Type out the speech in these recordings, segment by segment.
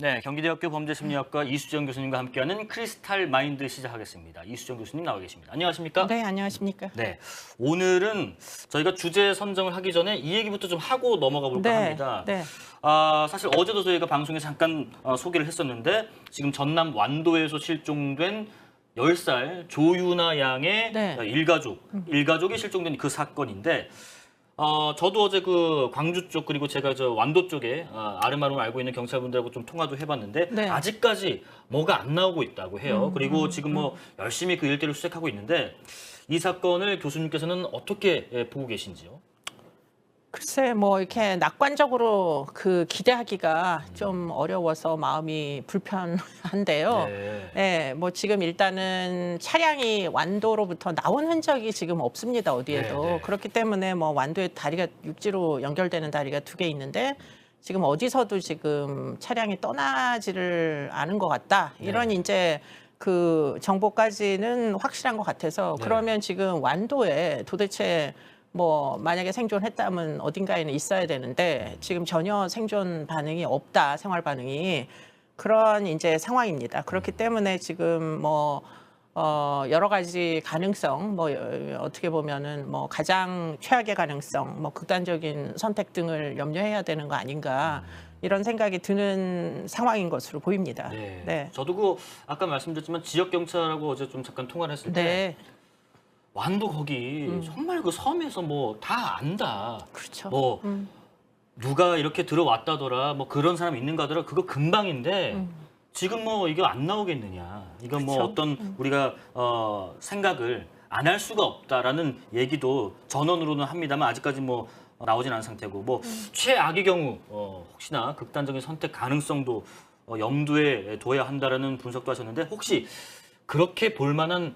네, 경기대학교 범죄심리학과 이수정 교수님과 함께하는 크리스탈 마인드 시작하겠습니다. 이수정 교수님 나와 계십니다. 안녕하십니까? 네, 안녕하십니까? 네, 오늘은 저희가 주제 선정을 하기 전에 이 얘기부터 좀 하고 넘어가 볼까 합니다. 네. 사실 어제도 저희가 방송에서 잠깐 소개를 했었는데 지금 전남 완도에서 실종된 10살 조유나 양의 네. 일가족이 실종된 그 사건인데 저도 어제 그 광주 쪽 그리고 제가 저 완도 쪽에 아름아름 알고 있는 경찰분들하고 좀 통화도 해봤는데 네. 아직까지 뭐가 안 나오고 있다고 해요. 그리고 지금 뭐 열심히 그 일대를 수색하고 있는데 이 사건을 교수님께서는 어떻게 보고 계신지요? 글쎄, 뭐 이렇게 낙관적으로 그 기대하기가 좀 어려워서 마음이 불편한데요. 네. 네, 뭐 지금 일단은 차량이 완도로부터 나온 흔적이 지금 없습니다, 어디에도. 네. 그렇기 때문에 뭐 완도에 다리가 육지로 연결되는 다리가 2개 있는데 지금 어디서도 지금 차량이 떠나지를 않은 것 같다. 이런 이제 그 정보까지는 확실한 것 같아서 네. 그러면 지금 완도에 도대체 뭐 만약에 생존했다면 어딘가에는 있어야 되는데 지금 전혀 생존 반응이 없다, 생활 반응이 그런 이제 상황입니다. 그렇기 때문에 지금 뭐 여러 가지 가능성, 뭐 어떻게 보면은 뭐 가장 최악의 가능성, 뭐 극단적인 선택 등을 염려해야 되는 거 아닌가 이런 생각이 드는 상황인 것으로 보입니다. 네. 네. 저도 그 아까 말씀드렸지만 지역 경찰하고 어제 좀 잠깐 통화를 했을 때 네. 완도 거기 정말 그 섬에서 뭐 다 안다. 그렇죠. 뭐 누가 이렇게 들어왔다더라. 뭐 그런 사람 있는가 하더라. 그거 금방인데 지금 뭐 이거 안 나오겠느냐. 이건 뭐 그렇죠. 어떤 우리가 생각을 안 할 수가 없다라는 얘기도 전원으로는 합니다만 아직까지 뭐 나오진 않은 상태고 뭐 최악의 경우 혹시나 극단적인 선택 가능성도 염두에 둬야 한다라는 분석도 하셨는데 혹시 그렇게 볼 만한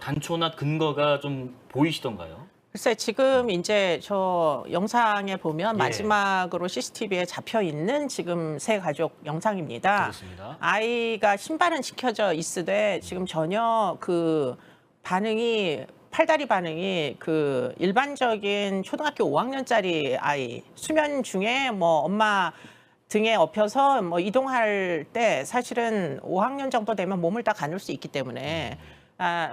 단초나 근거가 좀 보이시던가요? 글쎄 지금 이제 저 영상에 보면 예. 마지막으로 CCTV에 잡혀 있는 지금 세 가족 영상입니다. 그렇습니다. 아이가 신발은 지켜져 있으되 지금 전혀 그 반응이 팔다리 반응이 그 일반적인 초등학교 5학년짜리 아이 수면 중에 뭐 엄마 등에 엎여서 뭐 이동할 때 사실은 5학년 정도 되면 몸을 다 가눌 수 있기 때문에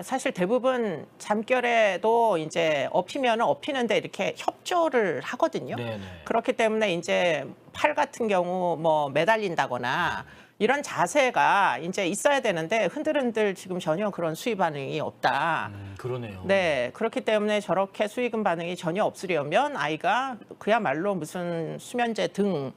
사실 대부분 잠결에도 이제 엎이는데 이렇게 협조를 하거든요. 네네. 그렇기 때문에 이제 팔 같은 경우 뭐 매달린다거나 이런 자세가 이제 있어야 되는데 흔들흔들 지금 전혀 그런 수위 반응이 없다. 그러네요. 네, 그렇기 때문에 저렇게 수의금 반응이 전혀 없으려면 아이가 그야말로 무슨 수면제 등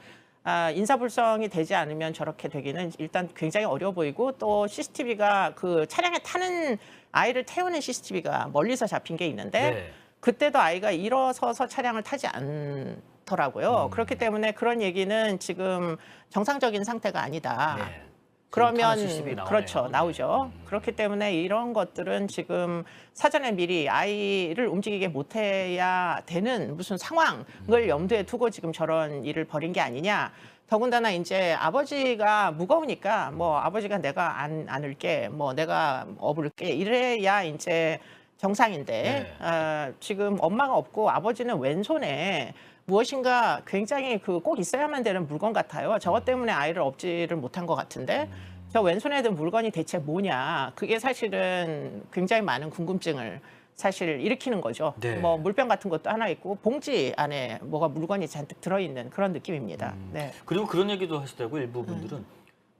인사불성이 되지 않으면 저렇게 되기는 일단 굉장히 어려워 보이고 또 CCTV가 그 차량에 타는 아이를 태우는 CCTV가 멀리서 잡힌 게 있는데 네. 그때도 아이가 일어서서 차량을 타지 않더라고요. 그렇기 때문에 그런 얘기는 지금 정상적인 상태가 아니다. 네. 그러면 CCTV 나오네요. 그렇죠, 나오죠. 그렇기 때문에 이런 것들은 지금 사전에 미리 아이를 움직이게 못해야 되는 무슨 상황을 염두에 두고 지금 저런 일을 벌인 게 아니냐. 더군다나 이제 아버지가 무거우니까 뭐 아버지가 내가 안을게, 뭐 내가 업을게 이래야 이제 정상인데 지금 엄마가 없고 아버지는 왼손에 무엇인가 굉장히 그 꼭 있어야만 되는 물건 같아요. 저것 때문에 아이를 업지를 못한 것 같은데 저 왼손에 든 물건이 대체 뭐냐. 그게 사실은 굉장히 많은 궁금증을 사실 일으키는 거죠. 네. 뭐 물병 같은 것도 하나 있고 봉지 안에 뭐가 물건이 잔뜩 들어있는 그런 느낌입니다. 네. 그리고 그런 얘기도 하시더라고요. 일부 분들은.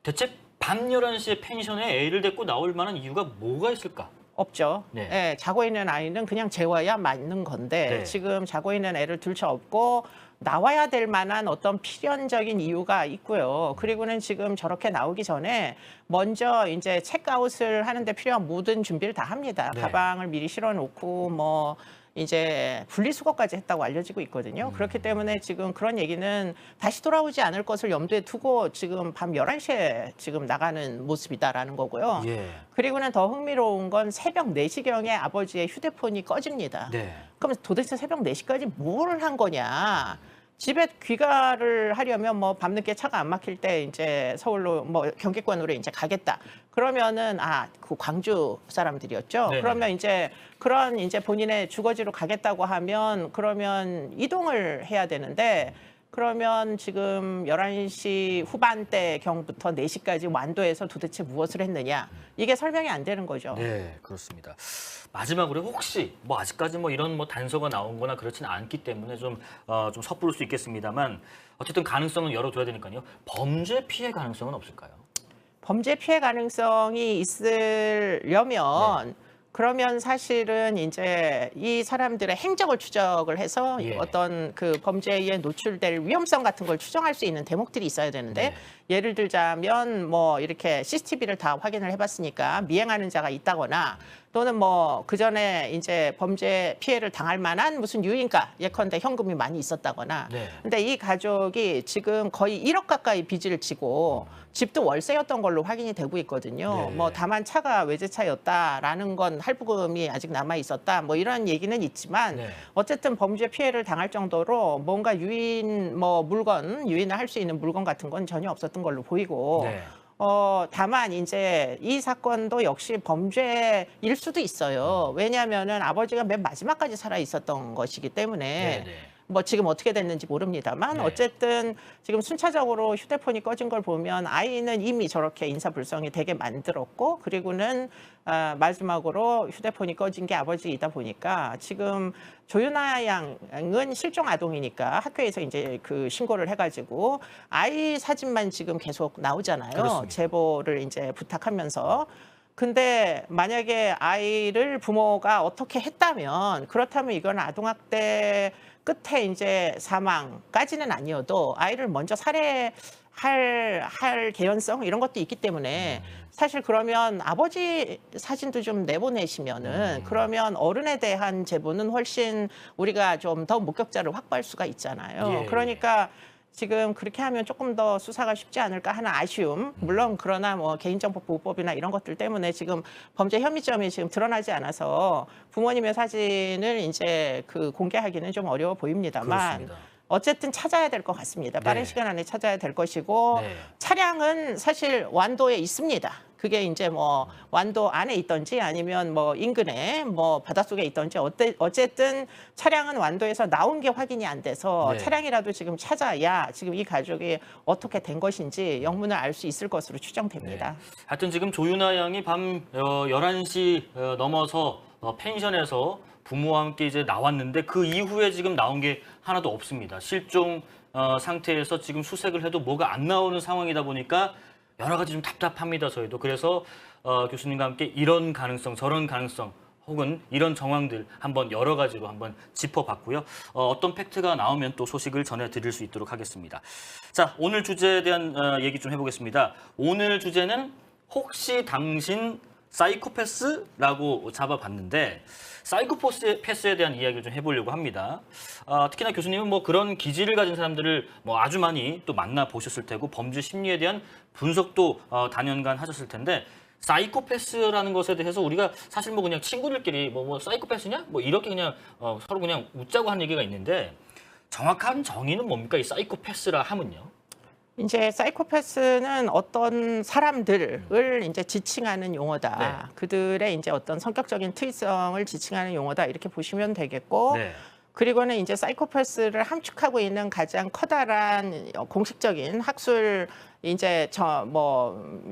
대체 밤 11시에 펜션에 애를 데리고 나올 만한 이유가 뭐가 있을까? 없죠. 네. 예, 자고 있는 아이는 그냥 재워야 맞는 건데 네. 지금 자고 있는 애를 들쳐업고 나와야 될 만한 어떤 필연적인 이유가 있고요. 그리고는 지금 저렇게 나오기 전에 먼저 이제 체크아웃을 하는데 필요한 모든 준비를 다 합니다. 네. 가방을 미리 실어놓고 뭐 이제 분리수거까지 했다고 알려지고 있거든요. 그렇기 때문에 지금 그런 얘기는 다시 돌아오지 않을 것을 염두에 두고 지금 밤 11시에 지금 나가는 모습이다라는 거고요. 예. 그리고는 더 흥미로운 건 새벽 4시경에 아버지의 휴대폰이 꺼집니다. 네. 그럼 도대체 새벽 4시까지 뭘 한 거냐? 집에 귀가를 하려면 뭐 밤늦게 차가 안 막힐 때 이제 서울로 뭐 경기권으로 이제 가겠다. 그러면은 그 광주 사람들이었죠. 네네. 그러면 이제 그런 이제 본인의 주거지로 가겠다고 하면 그러면 이동을 해야 되는데 그러면 지금 11시 후반대경부터 4시까지 완도에서 도대체 무엇을 했느냐? 이게 설명이 안 되는 거죠. 네, 그렇습니다. 마지막으로 혹시 뭐 아직까지 뭐 이런 뭐 단서가 나온 거나 그렇지는 않기 때문에 좀 섣부를 수 있겠습니다만 어쨌든 가능성은 열어둬야 되니까요. 범죄 피해 가능성은 없을까요? 범죄 피해 가능성이 있으려면 그러면 사실은 이제 이 사람들의 행적을 추적을 해서 예. 어떤 그 범죄에 노출될 위험성 같은 걸 추정할 수 있는 대목들이 있어야 되는데 네. 예를 들자면 뭐 이렇게 CCTV를 다 확인을 해봤으니까 미행하는 자가 있다거나 또는 뭐 그전에 이제 범죄 피해를 당할 만한 무슨 유인가 예컨대 현금이 많이 있었다거나 네. 근데 이 가족이 지금 거의 1억 가까이 빚을 지고 집도 월세였던 걸로 확인이 되고 있거든요. 네. 뭐 다만 차가 외제차였다라는 건 할부금이 아직 남아 있었다. 뭐 이런 얘기는 있지만 네. 어쨌든 범죄 피해를 당할 정도로 뭔가 유인을 할 수 있는 물건 같은 건 전혀 없었던 걸로 보이고 네. 다만 이제 이 사건도 역시 범죄일 수도 있어요. 왜냐하면은 아버지가 맨 마지막까지 살아 있었던 것이기 때문에 네, 네. 뭐 지금 어떻게 됐는지 모릅니다만 네. 어쨌든 지금 순차적으로 휴대폰이 꺼진 걸 보면 아이는 이미 저렇게 인사불성이 되게 만들었고 그리고는 마지막으로 휴대폰이 꺼진 게 아버지이다 보니까 지금 조윤아 양은 실종 아동이니까 학교에서 이제 그 신고를 해가지고 아이 사진만 지금 계속 나오잖아요. 그렇습니다. 제보를 이제 부탁하면서. 근데 만약에 아이를 부모가 어떻게 했다면 그렇다면 이건 아동학대 끝에 이제 사망까지는 아니어도 아이를 먼저 살해할 개연성 이런 것도 있기 때문에 사실 그러면 아버지 사진도 좀 내보내시면은 그러면 어른에 대한 제보는 훨씬 우리가 좀 더 목격자를 확보할 수가 있잖아요. 예. 그러니까 지금 그렇게 하면 조금 더 수사가 쉽지 않을까 하는 아쉬움. 물론 그러나 뭐 개인정보보호법이나 이런 것들 때문에 지금 범죄 혐의점이 지금 드러나지 않아서 부모님의 사진을 이제 그 공개하기는 좀 어려워 보입니다만 그렇습니다. 어쨌든 찾아야 될 것 같습니다. 빠른 네. 시간 안에 찾아야 될 것이고 네. 차량은 사실 완도에 있습니다. 그게 이제 뭐 완도 안에 있던지 아니면 뭐 인근에 뭐 바닷속에 있던지 어쨌든 차량은 완도에서 나온 게 확인이 안 돼서 네. 차량이라도 지금 찾아야 지금 이 가족이 어떻게 된 것인지 영문을 알 수 있을 것으로 추정됩니다. 하여튼 지금 조윤아 양이 밤 11시 넘어서 펜션에서 부모와 함께 이제 나왔는데 그 이후에 지금 나온 게 하나도 없습니다. 실종 상태에서 지금 수색을 해도 뭐가 안 나오는 상황이다 보니까 여러 가지 좀 답답합니다. 저희도. 그래서 교수님과 함께 이런 가능성, 저런 가능성 혹은 이런 정황들 한번 여러 가지로 한번 짚어봤고요. 어떤 팩트가 나오면 또 소식을 전해드릴 수 있도록 하겠습니다. 자, 오늘 주제에 대한 얘기 좀 해보겠습니다. 오늘 주제는 혹시 당신 사이코패스라고 잡아봤는데 사이코패스에 대한 이야기를 좀 해보려고 합니다. 특히나 교수님은 뭐 그런 기질을 가진 사람들을 뭐 아주 많이 또 만나 보셨을 테고 범죄 심리에 대한 분석도 단연간 하셨을 텐데 사이코패스라는 것에 대해서 우리가 사실 뭐 그냥 친구들끼리 뭐 사이코패스냐 뭐 이렇게 그냥 서로 그냥 웃자고 한 얘기가 있는데 정확한 정의는 뭡니까 이 사이코패스라 하면요? 이제 사이코패스는 어떤 사람들을 이제 지칭하는 용어다. 네. 그들의 이제 어떤 성격적인 특성을 지칭하는 용어다. 이렇게 보시면 되겠고. 네. 그리고는 이제 사이코패스를 함축하고 있는 가장 커다란 공식적인 학술 이제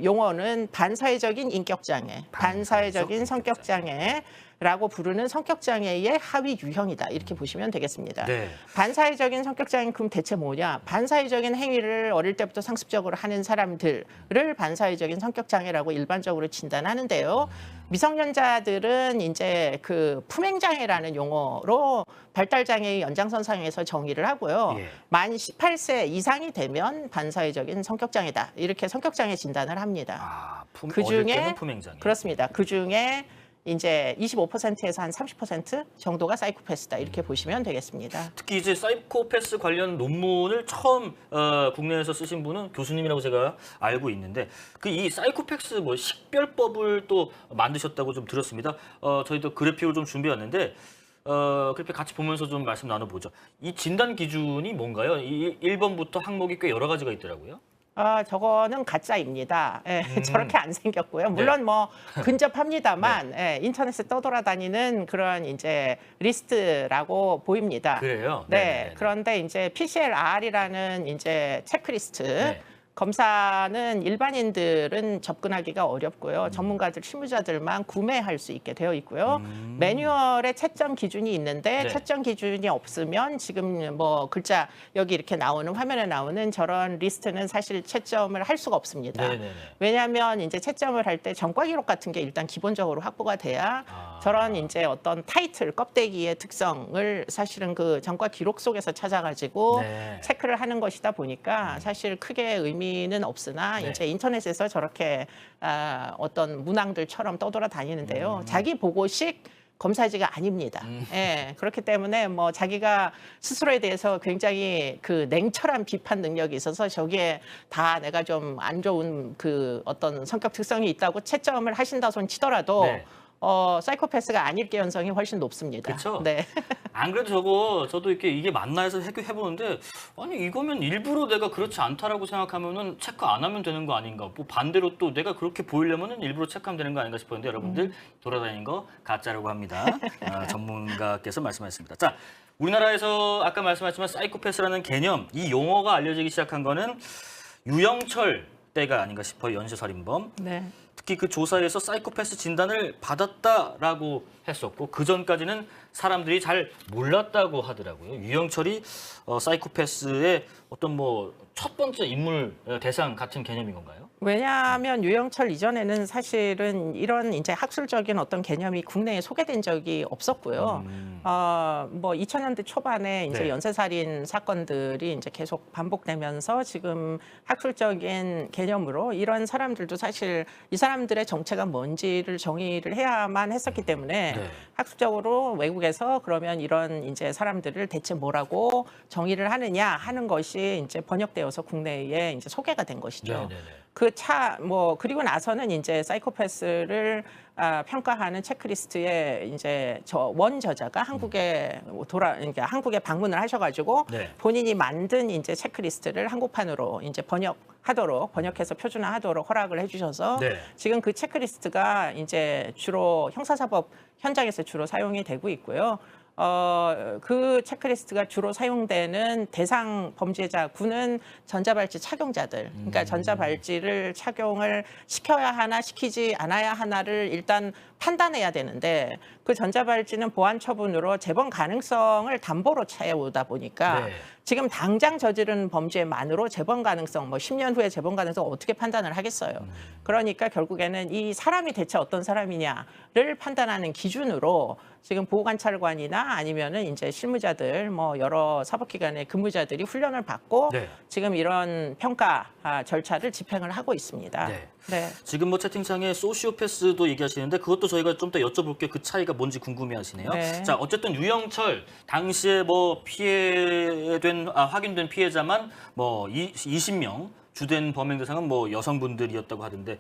용어는 반사회적인 인격 장애, 반사회적인 성격 장애라고 부르는 성격 장애의 하위 유형이다. 이렇게 보시면 되겠습니다. 네. 반사회적인 성격 장애는 그럼 대체 뭐냐? 반사회적인 행위를 어릴 때부터 상습적으로 하는 사람들을 반사회적인 성격 장애라고 일반적으로 진단하는데요. 미성년자들은 이제 그 품행 장애라는 용어로 발달 장애의 연장선상에서 정의를 하고요. 예. 만 18세 이상이 되면 반사회적인 성격 장애다. 이렇게 성격 장애 진단을 합니다. 어릴 때는 품행장애. 그렇습니다. 그 중에 이제 25%에서 한 30% 정도가 사이코패스다. 이렇게 보시면 되겠습니다. 특히 이제 사이코패스 관련 논문을 처음 국내에서 쓰신 분은 교수님이라고 제가 알고 있는데 그 이 사이코패스 뭐 식별법을 또 만드셨다고 좀 들었습니다. 저희도 그래픽을 좀 준비했는데 그래픽 같이 보면서 좀 말씀 나눠보죠. 이 진단 기준이 뭔가요? 이 1번부터 항목이 꽤 여러 가지가 있더라고요. 저거는 가짜입니다. 예, 저렇게 안 생겼고요. 물론 뭐 근접합니다만 인터넷에 떠돌아다니는 그런 이제 리스트라고 보입니다. 그래요? 네. 네네네네. 그런데 이제 PCLR이라는 이제 체크리스트 네. 검사는 일반인들은 접근하기가 어렵고요. 전문가들, 실무자들만 구매할 수 있게 되어 있고요. 매뉴얼에 채점 기준이 있는데 네. 채점 기준이 없으면 지금 뭐 글자 여기 이렇게 나오는 화면에 나오는 저런 리스트는 사실 채점을 할 수가 없습니다. 네네네. 왜냐하면 이제 채점을 할 때 전과 기록 같은 게 일단 기본적으로 확보가 돼야 저런 이제 어떤 타이틀 껍데기의 특성을 사실은 그 전과 기록 속에서 찾아가지고 네. 체크를 하는 것이다 보니까 사실 크게 의미는 없으나 네. 이제 인터넷에서 저렇게 어떤 문항들처럼 떠돌아다니는데요. 자기 보고식 검사지가 아닙니다. 예, 그렇기 때문에 뭐 자기가 스스로에 대해서 굉장히 그 냉철한 비판 능력이 있어서 저기에 다 내가 좀 안 좋은 그 어떤 성격 특성이 있다고 채점을 하신다 손 치더라도 네. 사이코패스가 아닐 개연성이 훨씬 높습니다. 그쵸? 네. 안 그래도 저도 이렇게 이게 맞나 해서 해보는데 아니 이거면 일부러 내가 그렇지 않다라고 생각하면은 체크 안 하면 되는 거 아닌가? 뭐 반대로 또 내가 그렇게 보이려면은 일부러 체크하면 되는 거 아닌가 싶었는데 여러분들 돌아다니는 거 가짜라고 합니다. 전문가께서 말씀하셨습니다. 자, 우리나라에서 아까 말씀하셨지만 사이코패스라는 개념, 이 용어가 알려지기 시작한 거는 유영철 때가 아닌가 싶어요. 연쇄살인범. 네. 특히 그 조사에서 사이코패스 진단을 받았다라고 했었고 그 전까지는 사람들이 잘 몰랐다고 하더라고요. 유영철이 사이코패스의 어떤 뭐 첫 번째 인물 대상 같은 개념인 건가요? 왜냐하면 유영철 이전에는 사실은 이런 이제 학술적인 어떤 개념이 국내에 소개된 적이 없었고요. 뭐 2000년대 초반에 이제 네. 연쇄살인 사건들이 이제 계속 반복되면서 지금 학술적인 개념으로 이런 사람들도 사실 이 사람들의 정체가 뭔지를 정의를 해야만 했었기 때문에 네. 학술적으로 외국에서 그러면 이런 이제 사람들을 대체 뭐라고 정의를 하느냐 하는 것이 이제 번역되어서 국내에 이제 소개가 된 것이죠. 네네네. 그리고 나서는 이제 사이코패스를 평가하는 체크리스트에 이제 원 저자가 그러니까 한국에 방문을 하셔가지고 네. 본인이 만든 이제 체크리스트를 한국판으로 이제 번역해서 표준화하도록 허락을 해주셔서 네. 지금 그 체크리스트가 이제 주로 형사사법 현장에서 주로 사용이 되고 있고요. 그 체크리스트가 주로 사용되는 대상 범죄자군은 전자발찌 착용자들. 그러니까 전자발찌를 착용을 시켜야 하나 시키지 않아야 하나를 일단 판단해야 되는데 그 전자발찌는 보안 처분으로 재범 가능성을 담보로 채우다 보니까 네. 지금 당장 저지른 범죄만으로 재범 가능성, 뭐 10년 후에 재범 가능성 어떻게 판단을 하겠어요. 그러니까 결국에는 이 사람이 대체 어떤 사람이냐를 판단하는 기준으로 지금 보호관찰관이나 아니면은 이제 실무자들, 뭐 여러 사법기관의 근무자들이 훈련을 받고 네. 지금 이런 평가 절차를 집행을 하고 있습니다. 네. 네. 지금 뭐 채팅창에 소시오패스도 얘기하시는데 그것도 저희가 좀 더 여쭤볼게요. 그 차이가 뭔지 궁금해하시네요. 네. 자, 어쨌든 유영철 당시에 뭐 확인된 피해자만 뭐 20명, 주된 범행 대상은 뭐 여성분들이었다고 하던데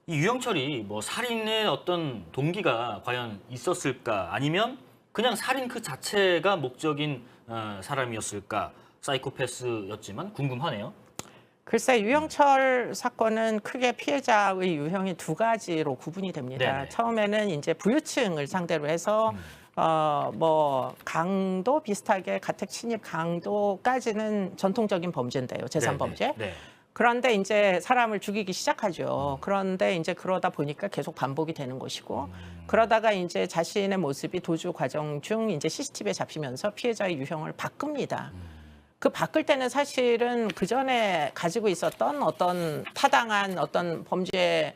이 유영철이 뭐 살인의 어떤 동기가 과연 있었을까? 아니면 그냥 살인 그 자체가 목적인 사람이었을까? 사이코패스였지만 궁금하네요. 글쎄 유영철 사건은 크게 피해자의 유형이 두 가지로 구분이 됩니다. 네네. 처음에는 이제 부유층을 상대로 해서 뭐 강도 비슷하게 가택 침입 강도까지는 전통적인 범죄인데요. 재산 네네. 범죄. 네. 그런데 이제 사람을 죽이기 시작하죠. 그런데 이제 그러다 보니까 계속 반복이 되는 것이고 그러다가 이제 자신의 모습이 도주 과정 중 이제 CCTV에 잡히면서 피해자의 유형을 바꿉니다. 그 바꿀 때는 사실은 그 전에 가지고 있었던 어떤 타당한 어떤 범죄의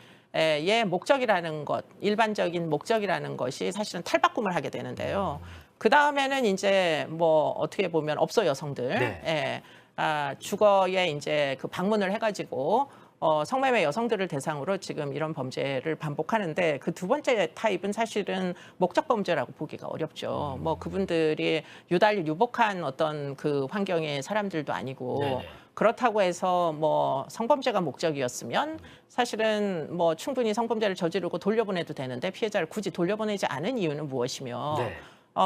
목적이라는 것, 일반적인 목적이라는 것이 사실은 탈바꿈을 하게 되는데요. 그 다음에는 이제 뭐 어떻게 보면 업소 여성들, 네. 주거에 이제 그 방문을 해가지고 성매매 여성들을 대상으로 지금 이런 범죄를 반복하는데 그 두 번째 타입은 사실은 목적 범죄라고 보기가 어렵죠. 뭐 그분들이 유달리 유복한 어떤 그 환경의 사람들도 아니고 네네. 그렇다고 해서 뭐 성범죄가 목적이었으면 사실은 뭐 충분히 성범죄를 저지르고 돌려보내도 되는데 피해자를 굳이 돌려보내지 않은 이유는 무엇이며 네.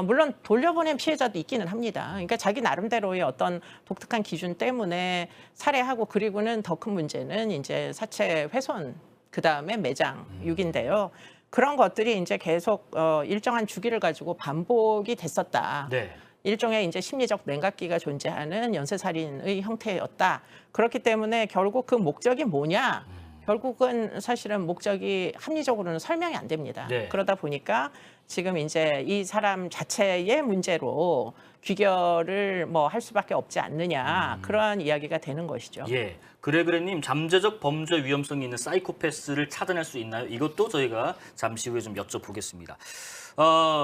물론 돌려보낸 피해자도 있기는 합니다. 그러니까 자기 나름대로의 어떤 독특한 기준 때문에 살해하고 그리고는 더 큰 문제는 이제 사체 훼손, 그 다음에 매장, 유기인데요. 그런 것들이 이제 계속 일정한 주기를 가지고 반복이 됐었다. 네. 일종의 이제 심리적 냉각기가 존재하는 연쇄살인의 형태였다. 그렇기 때문에 결국 그 목적이 뭐냐? 결국은 사실은 목적이 합리적으로는 설명이 안 됩니다. 네. 그러다 보니까 지금 이제 이 사람 자체의 문제로 귀결을 뭐 할 수밖에 없지 않느냐 그런 이야기가 되는 것이죠. 예, 그래그래님 잠재적 범죄 위험성이 있는 사이코패스를 차단할 수 있나요? 이것도 저희가 잠시 후에 좀 여쭤보겠습니다.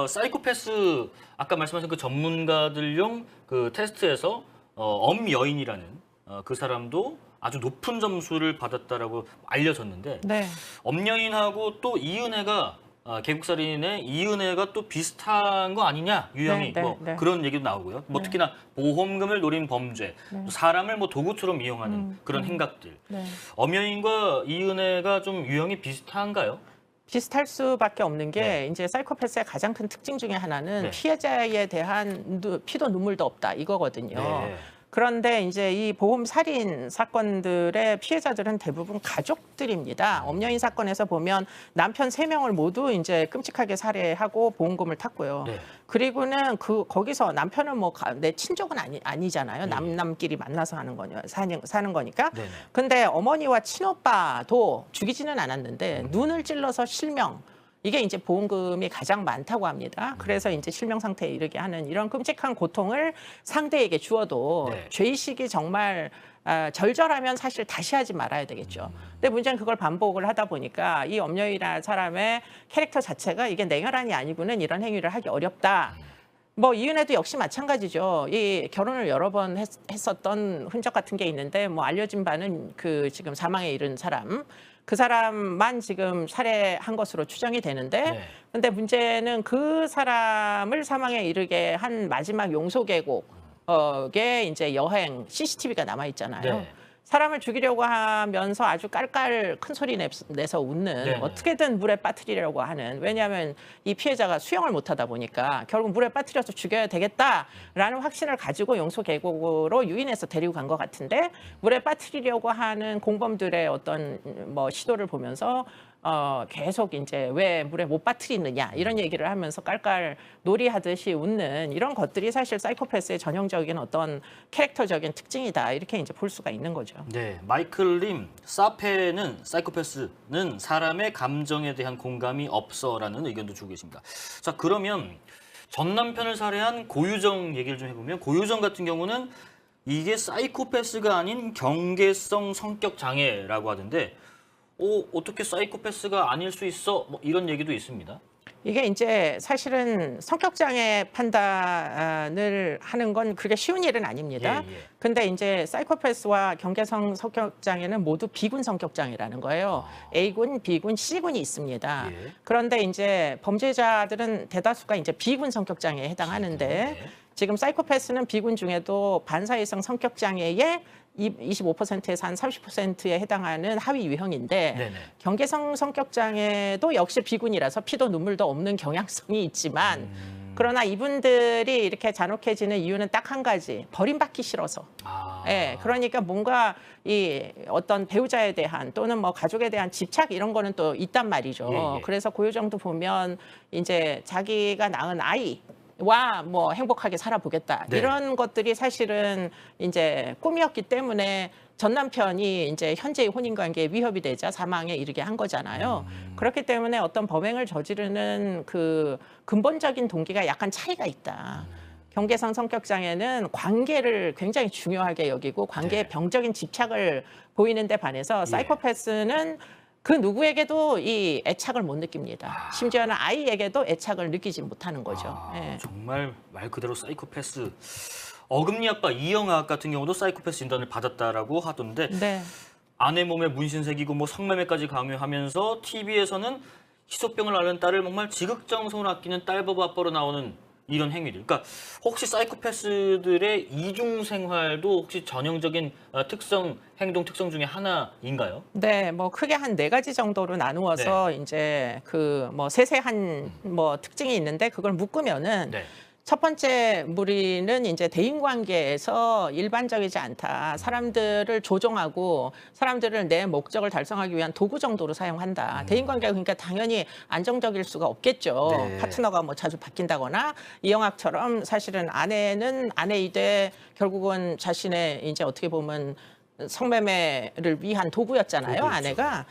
사이코패스 아까 말씀하신 그 전문가들용 그 테스트에서 엄여인이라는 그 사람도 아주 높은 점수를 받았다라고 알려졌는데 네. 엄여인하고 또 이은혜가 계국살인의 이은혜가 또 비슷한 거 아니냐 유형이 네, 뭐 네. 그런 얘기도 나오고요. 뭐 특히나 보험금을 노린 범죄, 또 사람을 뭐 도구처럼 이용하는 그런 행각들. 네. 엄여인과 이은혜가 좀 유형이 비슷한가요? 비슷할 수밖에 없는 게 네. 이제 사이코패스의 가장 큰 특징 중에 하나는 네. 피해자에 대한 피도 눈물도 없다 이거거든요. 네. 그런데 이제 이 보험 살인 사건들의 피해자들은 대부분 가족들입니다. 엄여인 사건에서 보면 남편 3명을 모두 이제 끔찍하게 살해하고 보험금을 탔고요. 네. 그리고는 거기서 남편은 뭐 내 친족은 아니잖아요. 남끼리 만나서 하는 거냐 사는 거니까. 네네. 근데 어머니와 친오빠도 죽이지는 않았는데 눈을 찔러서 실명. 이게 이제 보험금이 가장 많다고 합니다. 그래서 이제 실명 상태에 이르게 하는 이런 끔찍한 고통을 상대에게 주어도 네. 죄의식이 정말 절절하면 사실 다시 하지 말아야 되겠죠. 근데 문제는 그걸 반복을 하다 보니까 이 엄여이라는 사람의 캐릭터 자체가 이게 냉혈한이 아니고는 이런 행위를 하기 어렵다. 뭐 이은혜도 역시 마찬가지죠. 이 결혼을 여러 번 했었던 흔적 같은 게 있는데 뭐 알려진 바는 그 지금 사망에 이른 사람 그 사람만 지금 살해한 것으로 추정이 되는데 네. 근데 문제는 그 사람을 사망에 이르게 한 마지막 용서 계곡에 이제 여행 CCTV가 남아 있잖아요. 네. 사람을 죽이려고 하면서 아주 깔깔 큰 소리 내서 웃는 네. 어떻게든 물에 빠뜨리려고 하는 왜냐하면 이 피해자가 수영을 못하다 보니까 결국 물에 빠뜨려서 죽여야 되겠다라는 확신을 가지고 용소 계곡으로 유인해서 데리고 간 것 같은데 물에 빠뜨리려고 하는 공범들의 어떤 뭐 시도를 보면서 계속 이제 왜 물에 못 빠뜨리느냐 이런 얘기를 하면서 깔깔 놀이하듯이 웃는 이런 것들이 사실 사이코패스의 전형적인 어떤 캐릭터적인 특징이다 이렇게 이제 볼 수가 있는 거죠. 네, 마이클님, 사이코패스는 사람의 감정에 대한 공감이 없어라는 의견도 주고 계십니다. 자, 그러면 전 남편을 살해한 고유정 얘기를 좀 해보면 고유정 같은 경우는 이게 사이코패스가 아닌 경계성 성격 장애라고 하던데 어떻게 사이코패스가 아닐 수 있어? 뭐 이런 얘기도 있습니다. 이게 이제 사실은 성격장애 판단을 하는 건 그게 쉬운 일은 아닙니다. 예, 예. 근데 이제 사이코패스와 경계성 성격장애는 모두 B군 성격장애라는 거예요. A군, B군, C군이 있습니다. 예. 그런데 이제 범죄자들은 대다수가 이제 B군 성격장애에 해당하는데 네. 지금 사이코패스는 B군 중에도 반사회성 성격장애의 25%에서 한 30%에 해당하는 하위 유형인데 네네. 경계성 성격장애도 역시 B군이라서 피도 눈물도 없는 경향성이 있지만 그러나 이분들이 이렇게 잔혹해지는 이유는 딱 한 가지 버림받기 싫어서. 예, 그러니까 뭔가 이 어떤 배우자에 대한 또는 뭐 가족에 대한 집착 이런 거는 또 있단 말이죠. 예, 예. 그래서 고유정도 보면 이제 자기가 낳은 아이와 뭐 행복하게 살아보겠다 네. 이런 것들이 사실은 이제 꿈이었기 때문에 전 남편이 이제 현재의 혼인관계에 위협이 되자 사망에 이르게 한 거잖아요. 그렇기 때문에 어떤 범행을 저지르는 그 근본적인 동기가 약간 차이가 있다. 경계성 성격장애는 관계를 굉장히 중요하게 여기고 관계에 네. 병적인 집착을 보이는 데 반해서 사이코패스는 그 누구에게도 이 애착을 못 느낍니다. 심지어는 아이에게도 애착을 느끼지 못하는 거죠. 예. 정말 말 그대로 사이코패스. 어금니 아빠 이영학 같은 경우도 사이코패스 진단을 받았다라고 하던데 네. 아내 몸에 문신 새기고 뭐 성매매까지 강요하면서 TV에서는 희소병을 앓는 딸을 정말 지극정성을 아끼는 딸바보 아빠로 나오는 이런 행위들. 그러니까 혹시 사이코패스들의 이중 생활도 혹시 전형적인 특성, 행동 특성 중에 하나인가요? 네, 뭐 크게 한 4가지 정도로 나누어서 이제 그 뭐 세세한 뭐 특징이 있는데 그걸 묶으면은 네. 첫 번째 무리는 이제 대인 관계에서 일반적이지 않다. 사람들을 조종하고 사람들을 내 목적을 달성하기 위한 도구 정도로 사용한다. 대인 관계가 그러니까 당연히 안정적일 수가 없겠죠. 네. 파트너가 뭐 자주 바뀐다거나 이영학처럼 사실은 아내는 아내이되 결국은 자신의 이제 어떻게 보면 성매매를 위한 도구였잖아요, 도구였죠. 아내가.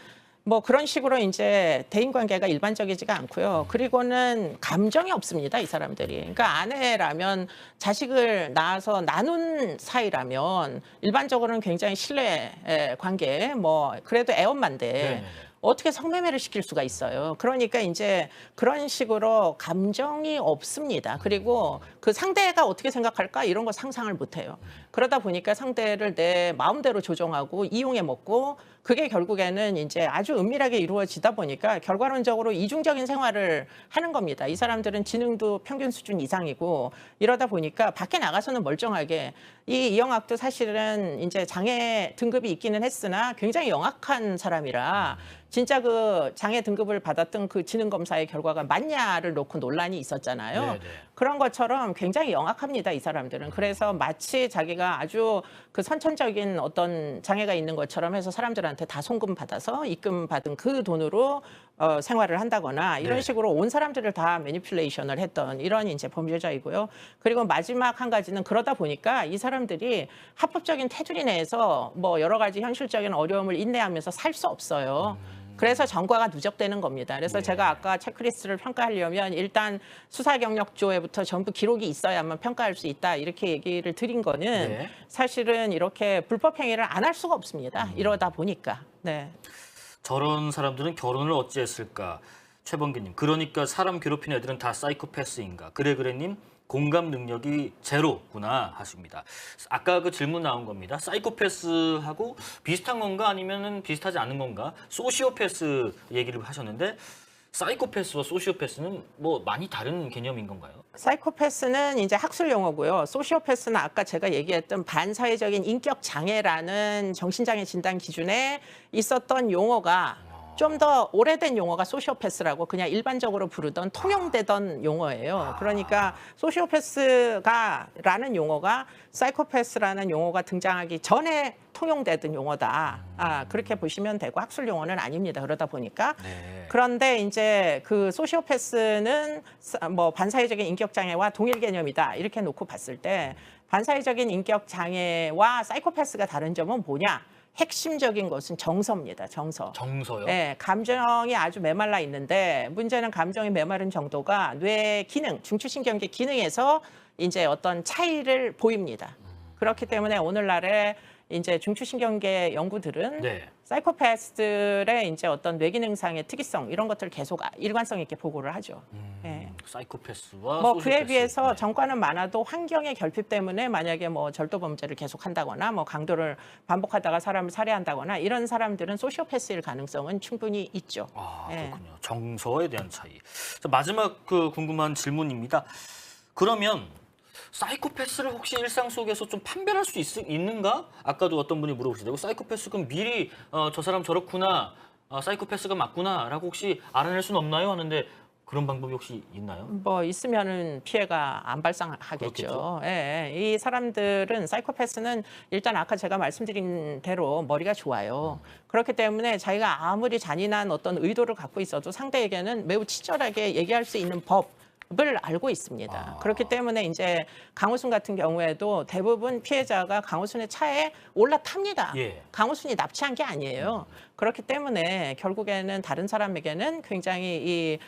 뭐 그런 식으로 이제 대인 관계가 일반적이지가 않고요. 그리고는 감정이 없습니다, 이 사람들이. 그러니까 아내라면 자식을 낳아서 나눈 사이라면 일반적으로는 굉장히 신뢰 관계, 뭐 그래도 애엄마인데 네네네. 어떻게 성매매를 시킬 수가 있어요. 그러니까 이제 그런 식으로 감정이 없습니다. 그리고 그 상대가 어떻게 생각할까 이런 거 상상을 못 해요. 그러다 보니까 상대를 내 마음대로 조종하고 이용해 먹고 그게 결국에는 이제 아주 은밀하게 이루어지다 보니까 결과론적으로 이중적인 생활을 하는 겁니다. 이 사람들은 지능도 평균 수준 이상이고 이러다 보니까 밖에 나가서는 멀쩡하게 이 이영학도 사실은 이제 장애 등급이 있기는 했으나 굉장히 영악한 사람이라 진짜 그 장애 등급을 받았던 그 지능 검사의 결과가 맞냐를 놓고 논란이 있었잖아요. 네네. 그런 것처럼 굉장히 영악합니다, 이 사람들은. 그래서 마치 자기가 아주 그 선천적인 어떤 장애가 있는 것처럼 해서 사람들한테 다 송금 받아서 입금 받은 그 돈으로 생활을 한다거나 이런 네. 식으로 온 사람들을 다 매니플레이션을 했던 이런 이제 범죄자이고요. 그리고 마지막 한 가지는 그러다 보니까 이 사람들이 합법적인 테두리 내에서 뭐 여러 가지 현실적인 어려움을 인내하면서 살 수 없어요. 그래서 전과가 누적되는 겁니다. 그래서 예. 제가 아까 체크리스트를 평가하려면 일단 수사 경력조회부터 전부 기록이 있어야만 평가할 수 있다 이렇게 얘기를 드린 거는 네. 사실은 이렇게 불법 행위를 안 할 수가 없습니다. 이러다 보니까. 네. 저런 사람들은 결혼을 어찌했을까? 최범기님. 그러니까 사람 괴롭히는 애들은 다 사이코패스인가? 그래님 공감 능력이 제로구나 하십니다. 아까 그 질문 나온 겁니다. 사이코패스하고 비슷한 건가 아니면은 비슷하지 않은 건가? 소시오패스 얘기를 하셨는데 사이코패스와 소시오패스는 뭐 많이 다른 개념인 건가요? 사이코패스는 이제 학술 용어고요. 소시오패스는 아까 제가 얘기했던 반사회적인 인격 장애라는 정신장애 진단 기준에 있었던 용어가 좀 더 오래된 용어가 소시오패스라고 그냥 일반적으로 부르던 통용되던 용어예요. 그러니까 소시오패스가라는 용어가 사이코패스라는 용어가 등장하기 전에 통용되던 용어다. 그렇게 보시면 되고 학술 용어는 아닙니다. 그러다 보니까. 네. 그런데 이제 그 소시오패스는 뭐 반사회적인 인격 장애와 동일 개념이다. 이렇게 놓고 봤을 때 반사회적인 인격 장애와 사이코패스가 다른 점은 뭐냐? 핵심적인 것은 정서입니다. 정서. 정서요? 네, 감정이 아주 메말라 있는데 문제는 감정이 메마른 정도가 뇌 기능, 중추신경계 기능에서 이제 어떤 차이를 보입니다. 그렇기 때문에 오늘날에 이제 중추신경계 연구들은 네. 사이코패스들의 이제 어떤 뇌기능상의 특이성 이런 것들을 계속 일관성 있게 보고를 하죠. 네. 사이코패스와 뭐 소시오패스. 그에 비해서 네. 전과는 많아도 환경의 결핍 때문에 만약에 뭐 절도 범죄를 계속한다거나 뭐 강도를 반복하다가 사람을 살해한다거나 이런 사람들은 소시오패스일 가능성은 충분히 있죠. 예. 그렇군요. 정서에 대한 차이. 자, 마지막 그 궁금한 질문입니다. 그러면 사이코패스를 혹시 일상 속에서 좀 판별할 수 있는가? 아까도 어떤 분이 물어보시더라고요. 사이코패스 그럼 미리 저 사람 저렇구나, 사이코패스가 맞구나라고 혹시 알아낼 수는 없나요? 하는데 그런 방법이 혹시 있나요? 뭐 있으면은 피해가 안 발생하겠죠. 예, 이 사람들은 사이코패스는 일단 아까 제가 말씀드린 대로 머리가 좋아요. 그렇기 때문에 자기가 아무리 잔인한 어떤 의도를 갖고 있어도 상대에게는 매우 친절하게 얘기할 수 있는 법을 알고 있습니다. 그렇기 때문에 이제 강우순 같은 경우에도 대부분 피해자가 강우순의 차에 올라탑니다. 예. 강우순이 납치한 게 아니에요. 그렇기 때문에 결국에는 다른 사람에게는 굉장히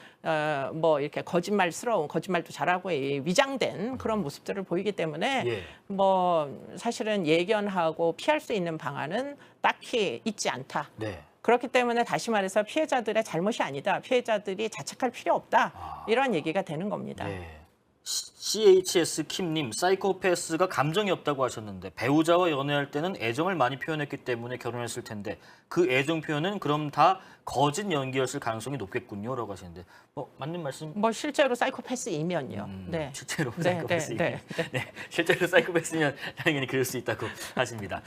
뭐 이렇게 거짓말스러운 거짓말도 잘하고 이 위장된 그런 모습들을 보이기 때문에 예. 뭐 사실은 예견하고 피할 수 있는 방안은 딱히 있지 않다. 네. 그렇기 때문에 다시 말해서 피해자들의 잘못이 아니다. 피해자들이 자책할 필요 없다. 이런 얘기가 되는 겁니다. 네. CHS 킴님, 사이코패스가 감정이 없다고 하셨는데 배우자와 연애할 때는 애정을 많이 표현했기 때문에 결혼했을 텐데 그 애정 표현은 그럼 다 거짓 연기였을 가능성이 높겠군요라고 하시는데 맞는 말씀? 뭐 실제로 사이코패스이면요. 네. 실제로 네, 사이코패스이면 네, 네, 실제로 사이코패스면 당연히 그럴 수 있다고 하십니다.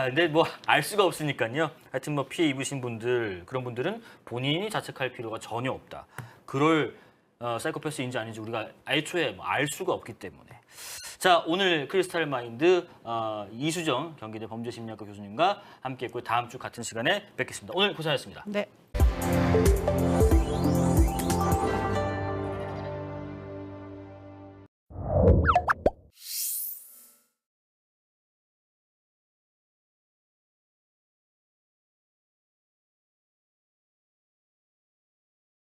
근데 뭐 알 수가 없으니까요. 하여튼 뭐 피해 입으신 분들 그런 분들은 본인이 자책할 필요가 전혀 없다. 그럴 사이코패스인지 아닌지 우리가 애초에 알 수가 없기 때문에. 자, 오늘 크리스탈 마인드 이수정 경기대 범죄심리학과 교수님과 함께했고 다음 주 같은 시간에 뵙겠습니다. 오늘 고생하셨습니다. 네.